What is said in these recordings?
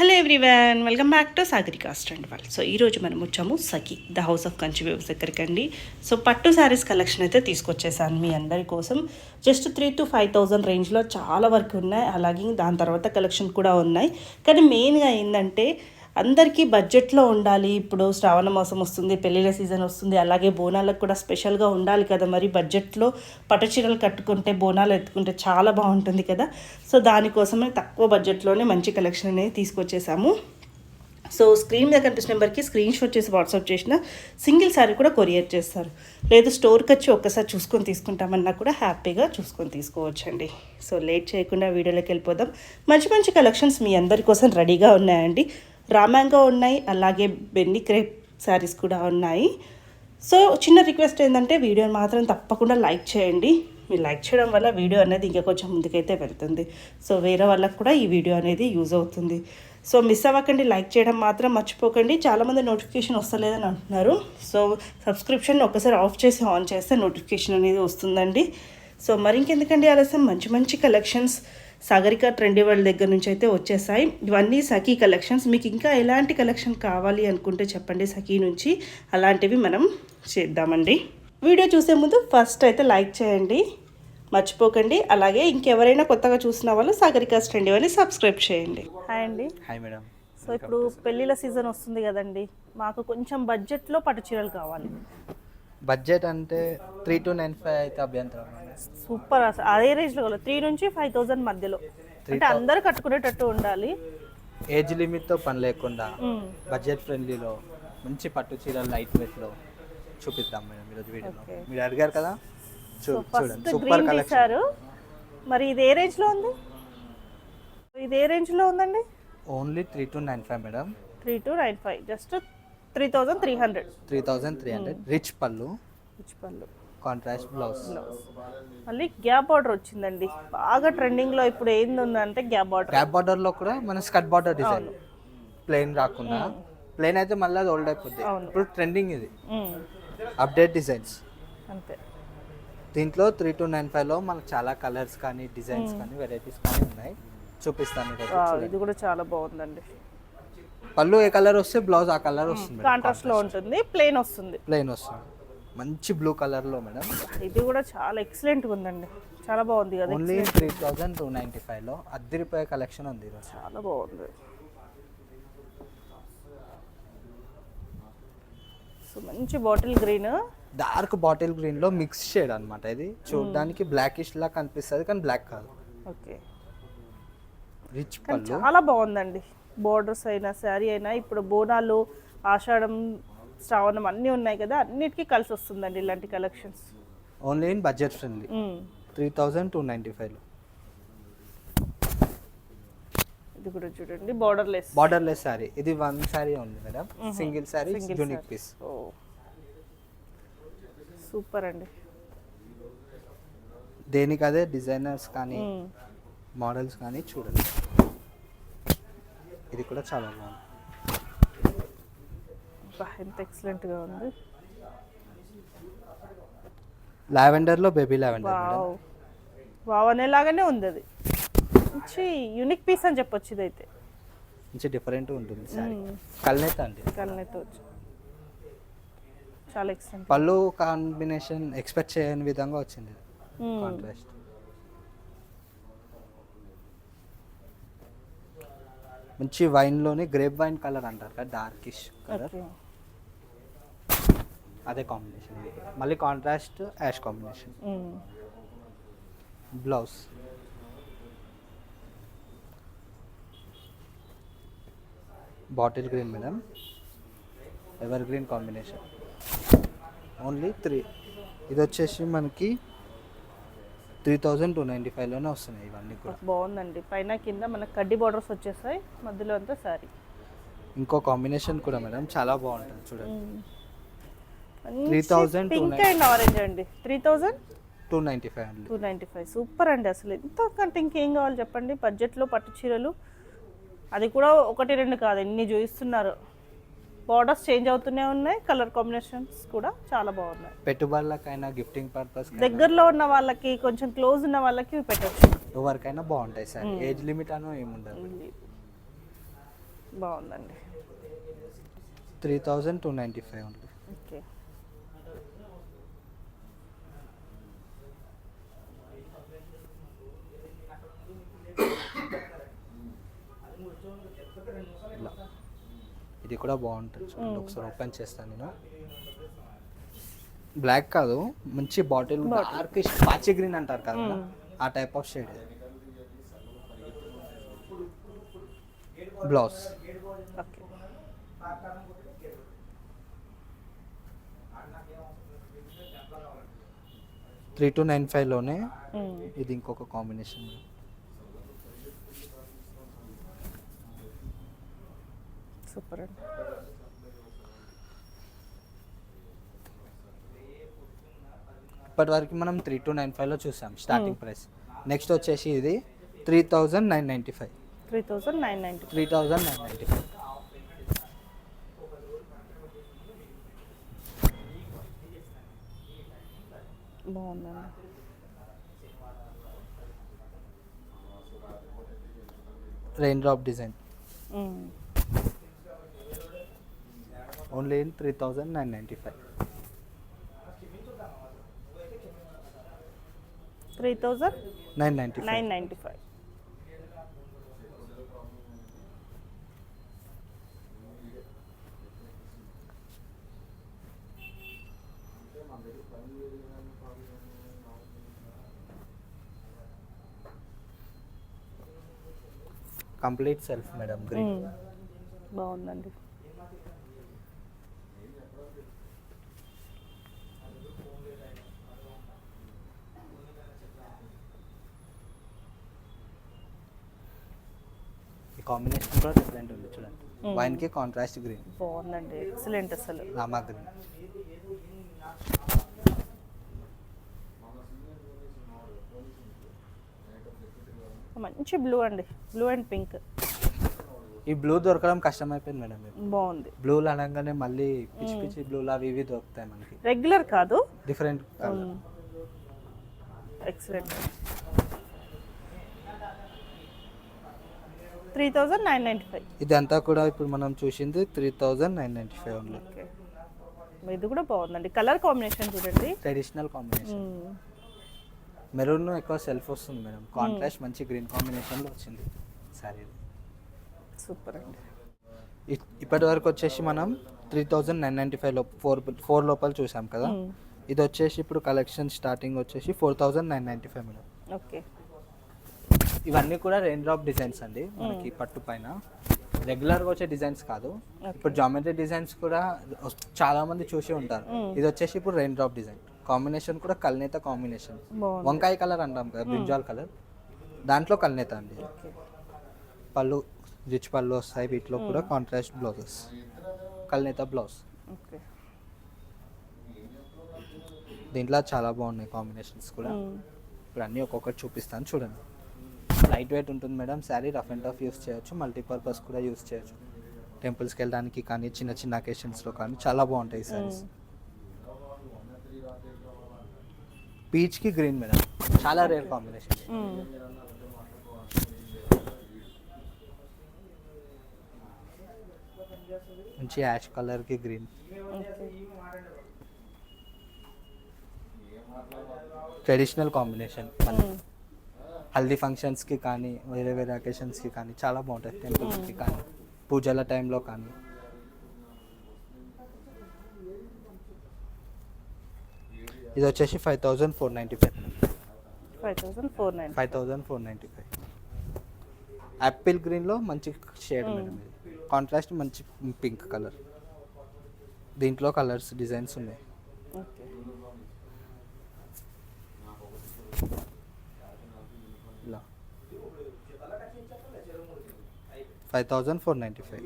Hello everyone, welcome back to Sagarika stand wall. So ఈరోజు మనం వచ్చాము Sakhi the house of Kanchi waves దగ్గరికి అండి. సో పట్టు శారీస్ కలెక్షన్ అయితే తీసుకొచ్చేసాను మీ అందరి కోసం. జస్ట్ 3,000 to 5,000 రేంజ్లో చాలా వరకు ఉన్నాయి. అలాగే దాని తర్వాత కలెక్షన్ కూడా ఉన్నాయి. కానీ మెయిన్గా ఏంటంటే అందరికీ బడ్జెట్లో ఉండాలి. ఇప్పుడు శ్రావణ మాసం వస్తుంది, పెళ్ళిళ్ళ సీజన్ వస్తుంది, అలాగే బోనాలకు కూడా స్పెషల్గా ఉండాలి కదా. మరి బడ్జెట్లో పట్టు చీరలు కట్టుకుంటే బోనాలు ఎత్తుకుంటే చాలా బాగుంటుంది కదా. సో దానికోసమే తక్కువ బడ్జెట్లోనే మంచి కలెక్షన్ అనేది తీసుకొచ్చేసాము. సో స్క్రీన్ మీద కనిపిస్తున్న నెంబర్కి స్క్రీన్ షాట్ చేసి వాట్సాప్ చేసిన సింగిల్ శారీ కూడా కొరియర్ చేస్తారు. లేదు స్టోర్కి వచ్చి ఒక్కసారి చూసుకొని తీసుకుంటామన్నా కూడా హ్యాపీగా చూసుకొని తీసుకోవచ్చండి. సో లేట్ చేయకుండా వీడియోలోకి వెళ్ళిపోదాం. మంచి మంచి కలెక్షన్స్ మీ అందరి కోసం రెడీగా ఉన్నాయండి. రామాంగో ఉన్నాయి, అలాగే బెన్నీ క్రేప్ శారీస్ కూడా ఉన్నాయి. సో చిన్న రిక్వెస్ట్ ఏంటంటే వీడియోని మాత్రం తప్పకుండా లైక్ చేయండి. మీరు లైక్ చేయడం వల్ల వీడియో అనేది ఇంకా కొంచెం ముందుకైతే వెళ్తుంది. సో వేరే వాళ్ళకు కూడా ఈ వీడియో అనేది యూజ్ అవుతుంది. సో మిస్ అవ్వకండి, లైక్ చేయడం మాత్రం మర్చిపోకండి. చాలామంది నోటిఫికేషన్ వస్తలేదని అంటున్నారు. సో సబ్స్క్రిప్షన్ ఒకసారి ఆఫ్ చేసి ఆన్ చేస్తే నోటిఫికేషన్ అనేది వస్తుందండి. సో మరి ఇంకెందుకండి ఆలస్యం, మంచి మంచి కలెక్షన్స్ సాగరిక ట్రెండీ వరల్డ్ దగ్గర నుంచి అయితే వచ్చేసాయి. ఇవన్నీ సఖీ కలెక్షన్స్. మీకు ఇంకా ఎలాంటి కలెక్షన్ కావాలి అనుకుంటే చెప్పండి, సఖీ నుంచి అలాంటివి మనం చేద్దామండి. వీడియో చూసే ముందు ఫస్ట్ అయితే లైక్ చేయండి మర్చిపోకండి. అలాగే ఇంకెవరైనా కొత్తగా చూసిన వాళ్ళు సాగరిక ట్రెండీ వరల్డ్ని సబ్స్క్రైబ్ చేయండి. హాయ్ అండి. Hi madam. సో ఇప్పుడు పెళ్ళిళ్ళ సీజన్ వస్తుంది కదండి, మాకు కొంచెం బడ్జెట్లో పట్టు చీరలు కావాలి. బడ్జెట్ అంటే 3 to 9,500 అయితే అభ్యంతరం. సూపర్, అసలు అదే రేంజ్లో కావాలి. 3 నుంచి 5,000 మధ్యలో, అంటే అందరూ కట్టుకునేటట్టు ఉండాలి. ఏజ్ లిమిట్తో పని లేకుండా బడ్జెట్ ఫ్రెండ్లీలో మంచి పట్టు చీరలు లైట్ వెయిట్లో చూపిద్దాం మేడం ఈరోజు వీడియోలో. మీరు అడిగారు కదా, చూడండి సూపర్ కలెక్షన్. మరి ఇది ఏ రేంజ్లో ఉంది? ఇది ఏ రేంజ్లో ఉందండి? Only 3 to 9,500 madam. 3 to 9,500, just 3,300. 3,300. Rich పళ్ళు, కాంట్రాస్ట్ బ్లౌజ్. మళ్ళీ గ్యాప్ బార్డర్ వచ్చిందండి, బాగా ట్రెండింగ్ లో ఇప్పుడు ఏంది ఉందంటే గ్యాప్ బార్డర్. గ్యాప్ బార్డర్ లో కూడా మన స్కర్ట్ బార్డర్ డిజైన్, ప్లెయిన్ రాకుండా. ప్లెయిన్ అయితే మళ్ళీ అది ఓల్డ్ అయిపోద్ది. ఇప్పుడు ట్రెండింగ్ ఇది, అప్డేట్ డిజైన్స్ అంతే. దీంట్లో 3 to 9,500 లో మనకు చాలా కలర్స్ కానీ డిజైన్స్ కానీ వెరైటీస్ కానీ ఉన్నాయి, చూపిస్తాను. ఇది కూడా చాలా బాగుందండి. పళ్ళు ఏ కలర్ వస్తే బ్లౌజ్ ఆ కలర్ వస్తుంది, కాంట్రాస్ట్ లో ఉంటుంది. ప్లెయిన్ వస్తుంది, మంచి బ్లూ కలర్ లో మేడం. ఇది కూడా చాలా ఎక్సలెంట్ గా ఉందండి, చాలా బాగుంది కదా. ఓన్లీ 3,295 లో అద్దరిపోయే కలెక్షన్ ఉంది ఈరోజు. చాలా బాగుంది. సో మంచి bottle green, dark bottle green లో మిక్స్ షేడ్ అన్నమాట. ఇది చూడడానికి బ్లాకిష్ లా కనిపిస్తుంది కానీ బ్లాక్ కాదు. ఓకే, రిచ్ పళ్ళు చాలా బాగుందండి. బోర్డర్స్ అయినా శారీ అయినా, ఇప్పుడు బోనాలు, ఆషాఢం, శ్రావణం అన్నీ ఉన్నాయి కదా, అన్నిటికీ కలిసి వస్తుందండి ఇలాంటి collections. Only in budget friendly 3,295 లో. ఇది కూడా చూడండి, బార్డర్లెస్ శారీ. ఇది వన్ శారీ ఉంది madam, single sari, unique piece. Super అండి. దేనికి అదే డిజైనర్స్ కానీ మోడల్స్ కానీ చూడండి. ఇది కూడా చాలా బాగుంది, ఎంత ఎక్సలెంట్ గా ఉంది. లావెండర్ లో బేబీ లావెండర్. వావ్ అనేలాగానే ఉంది. అది మంచి యూనిక్ పీస్ అని చెప్పొచ్చు. ఇదైతే మంచి డిఫరెంట్ ఉంటుంది సారీ. కల్నేత అండి, కల్నేత వచ్చి చాలా ఎక్సలెంట్. పళ్ళు కాంబినేషన్ ఎక్స్పెక్ట్ చేయని విధంగా వచ్చింది, కాంట్రాస్ట్. మంచి వైన్ లోని గ్రేప్ వైన్ కలర్ అంటారు కదా, డార్కిష్ కలర్, అదే కాంబినేషన్. మళ్ళీ contrast ash combination. Blouse bottle green madam, evergreen combination. Only 3. ఇది వచ్చేసి మనకి 3,295 లోనే వస్తున్నాయి ఇవన్నీ కూడా. బాగుందండి. పైన కింద మనకి కడ్డీ బార్డర్స్ వచ్చేసాయి, మధ్యలో అంతా సారీ. ఇంకో కాంబినేషన్ కూడా మేడం చాలా బాగుంటుంది చూడండి. 3,000 పింక్ అండ్ ఆరెంజ్ అండి. 3,295 295. సూపర్ అండి. అసలు ఎంతకంటే ఇంకేం కావాలి చెప్పండి బడ్జెట్లో పట్టు చీరలు. అది కూడా 1, 2 కాదు, ఎన్ని చూపిస్తున్నారు. బార్డర్స్ చేంజ్ అవుతూనే ఉన్నాయి, కలర్ కాంబినేషన్స్ కూడా చాలా బాగున్నాయి. పెట్టుబడులకైనా గిఫ్టింగ్ పర్పస్ దగ్గరలో ఉన్న వాళ్ళకి, కొంచెం క్లోజ్ ఉన్న వాళ్ళకి పెట్టచ్చు, ఎవరికైనా బాగుంటాయి సార్. ఏజ్ లిమిట్ అనో ఏముండదు. బాగుందండి. 3295 ఓన్లీ. ఓకే. ఇలా ఇది కూడా బాగుంటుంది చూడండి, ఒకసారి ఓపెన్ చేస్తాను నేను. బ్లాక్ కాదు, మంచి బాటిల్ డార్క్ పాచి గ్రీన్ అంటారు కదా, ఆ type of shade. Blouse okay. 3295లోనే ఇది ఇంకొక కాంబినేషన్. సూపర్ అండి. ఇప్పటి వరకు మనం 3295లో చూసాం స్టార్టింగ్ ప్రైస్. నెక్స్ట్ వచ్చేసి ఇది 3995. 3995. బాగుందండి. Rain drop design only in 3995. 3995. Complete self madam, green. బాగుందండి. ఈ కాంబినేషన్ కూడా డిఫరెంట్ ఉంది చూడండి. వైన్ కి కాంట్రాస్ట్ గ్రీన్. బాగుందండి, ఎక్సలెంట్ అసలు. రామా గ్రీన్. మంచి బ్లూ అండి, బ్లూ అండ్ పింక్. ఈ బ్లూ దొరకడం కష్టం అయిపోయింది మేడం. బాగుంది. బ్లూలు అనగానే మళ్ళీ పిచ్చి పిచ్చి బ్లూలు అవి ఇవి దొరుకుతాయి మనకి. రెగ్యులర్ కాదు, డిఫరెంట్. ఎక్సలెంట్. 3995. ఇదంతా కూడా ఇప్పుడు మనం చూసింది 3995 ఓన్లీ. ఓకే. ఇది కూడా బాగుందండి, కలర్ కాంబినేషన్ చూడండి. Traditional combination. మెరూన్ ఎక్కువ సెల్ఫ్ వస్తుంది మేడం, కాంట్రాస్ట్ మంచి గ్రీన్ కాంబినేషన్లో వచ్చింది సారీ. సూపర్ అండి. ఇప్పటి వరకు వచ్చేసి మనం 3995లో ఫోర్ లోపల చూసాం కదా. ఇది వచ్చేసి ఇప్పుడు కలెక్షన్ స్టార్టింగ్ వచ్చేసి 4995 మేడం. ఓకే. ఇవన్నీ కూడా రెయిన్ డ్రాప్ డిజైన్స్ అండి, మనకి పట్టు పైన రెగ్యులర్గా వచ్చే డిజైన్స్ కాదు. ఇప్పుడు జామెట్రీ డిజైన్స్ కూడా చాలా మంది చూసి ఉంటారు. ఇది వచ్చేసి ఇప్పుడు రెయిన్ డ్రాప్ డిజైన్. కాంబినేషన్ కూడా కల్నేత కాంబినేషన్. వంకాయ కలర్ అంటాం కదా, బ్రింజాల్ కలర్, దాంట్లో కల్నేత అండి. పళ్ళు రిచ్ పళ్ళు వస్తాయి, వీటిలో కూడా కాంట్రాస్ట్ బ్లౌజెస్, కల్నేత బ్లౌజ్. దీంట్లో చాలా బాగున్నాయి కాంబినేషన్స్ కూడా. ఇప్పుడు అన్నీ ఒక్కొక్కటి చూపిస్తాను చూడండి. లైట్ వెయిట్ ఉంటుంది madam sari, rough and tough use చేయొచ్చు, మల్టీపర్పస్ కూడా యూస్ చేయొచ్చు. టెంపుల్స్కి వెళ్ళడానికి కానీ చిన్న చిన్న అకేషన్స్లో కానీ చాలా బాగుంటాయి శారీస్. పీచ్కి గ్రీన్ మేడం, చాలా రేర్ కాంబినేషన్. మంచి యాష్ కలర్కి గ్రీన్. Traditional combination. హల్దీ ఫంక్షన్స్కి కానీ వేరే వేరే అకేషన్స్కి కానీ చాలా బాగుంటుంది. టెంపుల్స్కి కానీ పూజల టైంలో కానీ. ఇది వచ్చేసి 5495. యాపిల్ గ్రీన్లో మంచి షేడ్ మేడం, ఇది కాంట్రాస్ట్ మంచి పింక్ కలర్. దీంట్లో కలర్స్ డిజైన్స్ ఉన్నాయి. ఇలా 5495.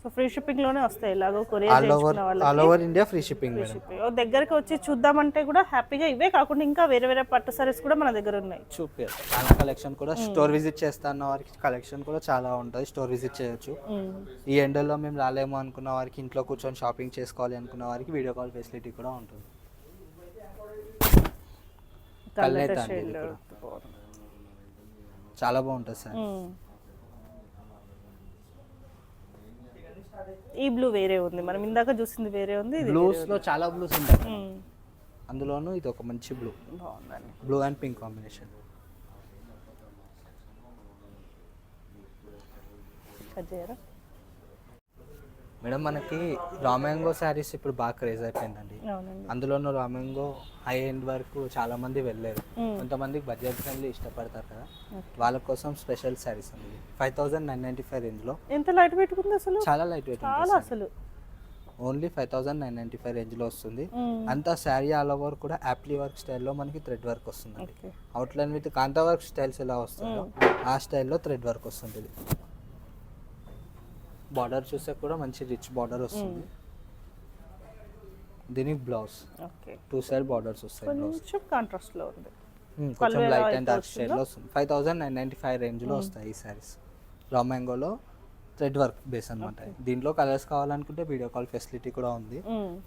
సో ఫ్రీ షిప్పింగ్ లోనే వస్తాయి, ఇలాగో కొరియర్ చేయించుకున్న వాళ్ళకి all over India free shipping madam. దగ్గరికి వచ్చి చూద్దామంటే కూడా హ్యాపీగా, ఇవే కాకుండా ఇంకా వేరే వేరే పట్టు సారీస్ కూడా మన దగ్గర ఉన్నాయి. చూపారు చాలా కలెక్షన్ కూడా. స్టోర్ విజిట్ చేస్తా అన్న వారికి కలెక్షన్ కూడా చాలా ఉంటుంది, స్టోర్ విజిట్ చేయొచ్చు. ఈ ఎండల్లో మేము రాలేము అనుకున్న వారికి, ఇంట్లో కూర్చొని షాపింగ్ చేసుకోవాలి అనుకున్న వారికి వీడియో కాల్ ఫెసిలిటీ కూడా ఉంటుంది. కల్నేత అండి ఇది కూడా. చాలా బాగుంటుంది సార్. ఈ బ్లూ వేరే ఉంది, మనం ఇందాక చూసింది వేరే ఉంది, ఇది బ్లూస్ లో చాలా బ్లూస్ ఉంటాయి మేడం. మ్మ్. అందులోనూ ఇది ఒక మంచి బ్లూ, బాగుందండి. Blue and pink combination. Cut చేయరా? మేడం మనకి రామ్యాంగో శారీస్ ఇప్పుడు బాగా క్రేజ్ అయిపోయిందండి. అవునండి. అందులోనూ రామ్యాంగో హై ఎండ్ వరకు చాలా మంది వెళ్ళారు. మ్మ్. కొంతమందికి బడ్జెట్ ఫ్రెండ్లీ ఇష్టపడతారు కదా, Okay. వాళ్ళ కోసం స్పెషల్ శారీస్ అండి. 5995 రేంజ్లో ఎంత లైట్ పెట్టుకుంది అసలు, చాలా లైట్ వెయిట్ చాలా ఉంటుంది. అసలు. ఓన్లీ 5995 రేంజ్లో వస్తుంది. మ్మ్. అంతా శారీ ఆల్ ఓవర్ కూడా యాప్లీ వర్క్ స్టైల్లో మనకి థ్రెడ్ వర్క్ వస్తుందండి. Okay. Outline with kantha work styles ఎలా వస్తుందో ఆ స్టైల్లో థ్రెడ్ వర్క్ వస్తుంది. బార్డర్ చూస్తే కూడా మంచి రిచ్ బార్డర్ వస్తుంది. దీనికి బ్లౌజ్ ఓకే. 2 సైడ్ బార్డర్స్ వస్తాయి. బ్లౌజ్ కొంచెం కాంట్రాస్ట్ లో ఉంది. కొంచెం ఎలా లైట్ అయితే అండ్ డార్క్ వస్తుందో? షేడ్లో వస్తుంది. 5995 రేంజ్లో వస్తాయి ఈ శారీస్. రా మ్యాంగోలో థ్రెడ్ వర్క్ బేస్ అనమాట. దీంట్లో కలర్స్ కావాలనుకుంటే వీడియో కాల్ ఫెసిలిటీ కూడా ఉంది.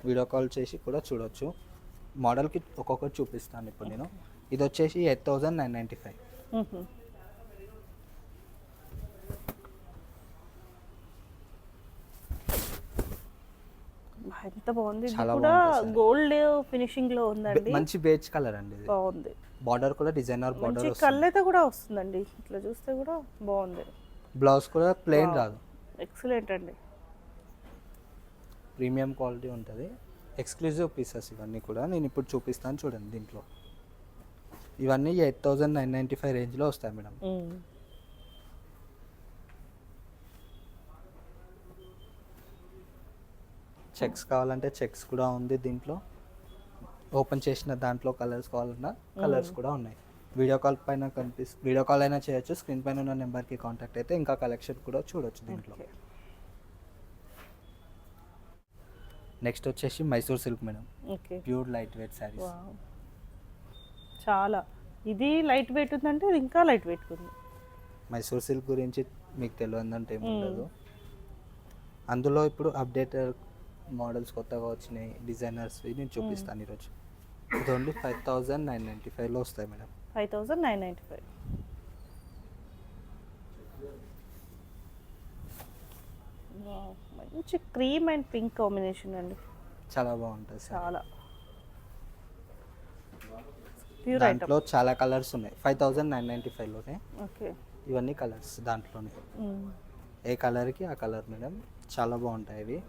వీడియో కాల్ చేసి కూడా చూడొచ్చు. మోడల్కి ఒక్కొక్కటి చూపిస్తాను ఇప్పుడు నేను. ఇది వచ్చేసి 8995. మ్మ్. ఎంత బాగుంది, ఇది చాలా కూడా బాగుంది అసలు. గోల్డ్ ఫినిషింగ్ లో ఉందండి. మంచి బేజ్ కలర్ అండి ఇది. బాగుంది. బార్డర్ కూడా డిజైనర్ బార్డర్ మంచి వస్తుంది. కళ్ళైతే కూడా వస్తుందండి, ఇట్లా చూస్తే కూడా బాగుంది. బ్లౌజ్ కూడా ప్లెయిన్ రాదు, ఎక్సలెంట్ అండి. ప్రీమియం క్వాలిటీ ఉంటుంది. ఎక్స్క్లూజివ్ పీసెస్ ఇవన్నీ కూడా నేను ఇప్పుడు చూపిస్తాను చూడండి. దీంట్లో ఇవన్నీ 8995 రేంజ్లో వస్తాయి మేడం. చెక్స్ కావాలంటే చెక్స్ కూడా ఉంది దీంట్లో. ఓపెన్ చేసిన దాంట్లో కలర్స్ కావాలన్నా కలర్స్ కూడా ఉన్నాయి. వీడియో కాల్ పైన వీడియో కాల్ అయినా చేయొచ్చు. స్క్రీన్ పైన ఉన్న నెంబర్కి కాంటాక్ట్ అయితే ఇంకా కలెక్షన్ కూడా చూడొచ్చు దీంట్లో. ఓకే. నెక్స్ట్ వచ్చేసి Mysore silk madam. Okay. Pure light weight saris. Wow. చాలా, ఇది లైట్ వెయిట్ ఉందంటే ఇది ఇంకా లైట్ వెయిట్ ఉంది. మైసూర్ సిల్క్ గురించి మీకు తెలియదంటే ఏమి ఉండదు. అందులో ఇప్పుడు అప్డేటెడ్ మోడల్స్ కొత్తగా వచ్చినాయి, డిజైనర్స్ నేను చూపిస్తాను ఈరోజు. ఇది ఓన్లీ 5995లో వస్తాయి మేడం. 5995. వావ్, మంచి క్రీమ్ అండ్ పింక్ కాంబినేషన్ అండి, చాలా బాగుంటుంది సార్. చాలా ప్యూర్ ఐటమ్. దాంట్లో చాలా కలర్స్ ఉన్నాయి. 5995లోనే ఓకే. ఇవన్నీ కలర్స్ దాంట్లోనే. ఏ కలర్కి ఆ కలర్ మేడం. చాలా బాగుంటాయి ఇవి.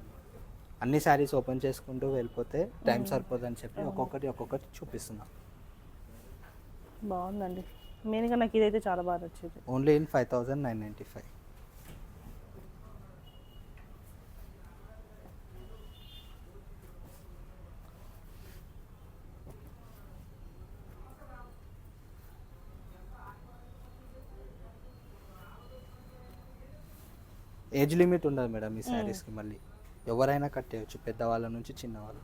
అన్ని శారీస్ ఓపెన్ చేసుకుంటూ వెళ్ళిపోతే టైం సరిపోదని చెప్పి ఒక్కొక్కటి చూపిస్తున్నా. బాగుందండి, మెయిన్గా నాకు ఇదైతే చాలా బాగా నచ్చింది. Only in 5995. ఏజ్ లిమిట్ ఉండదు మేడం ఈ శారీస్కి. మళ్ళీ ఎవరైనా కట్టేయచ్చు, పెద్దవాళ్ళ నుంచి చిన్నవాళ్ళు.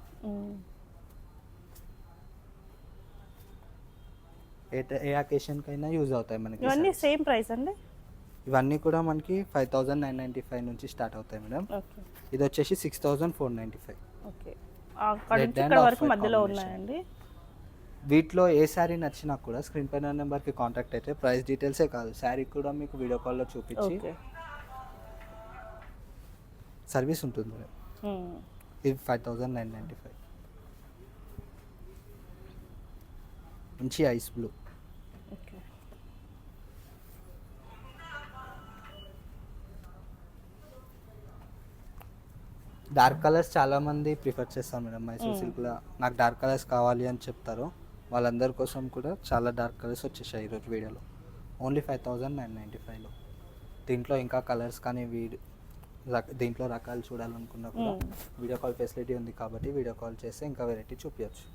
ఏ అకేషన్కైనా యూజ్ అవుతాయి మనకి. ఇవన్నీ సేమ్ ప్రైస్ అండి? ఇవన్నీ కూడా మనకి 5995 నుంచి స్టార్ట్ అవుతాయి మేడం. ఓకే. ఇది వచ్చేసి 6495. ఓకే. అక్కడ Red నుంచి and ఇక్కడ off వరకు white మధ్యలో combination. ఉన్నాయండి. వీటిలో ఏ శారీ నచ్చినా కూడా స్క్రీన్ పైన నెంబర్కి కాంటాక్ట్ అయితే ప్రైస్ డీటెయిల్సే కాదు, శారీ కూడా మీకు వీడియో కాల్లో చూపించి ఓకే. సర్వీస్ ఉంటుంది మేడం. ఇది 5995. మంచి ice blue. Okay. Dark colours చాలా మంది ప్రిఫర్ చేస్తారు మేడం మైసూర్ సిల్క్లో. నాకు డార్క్ కలర్స్ కావాలి అని చెప్తారు. వాళ్ళందరి కోసం కూడా చాలా డార్క్ కలర్స్ వచ్చేసాయి ఈరోజు వీడియోలో. ఓన్లీ 5995లో. దీంట్లో ఇంకా కలర్స్ కానీ దీంట్లో రకాలు చూడాలనుకున్నా కూడా వీడియో కాల్ ఫెసిలిటీ ఉంది కాబట్టి వీడియో కాల్ చేస్తే ఇంకా వెరైటీ చూపించచ్చు.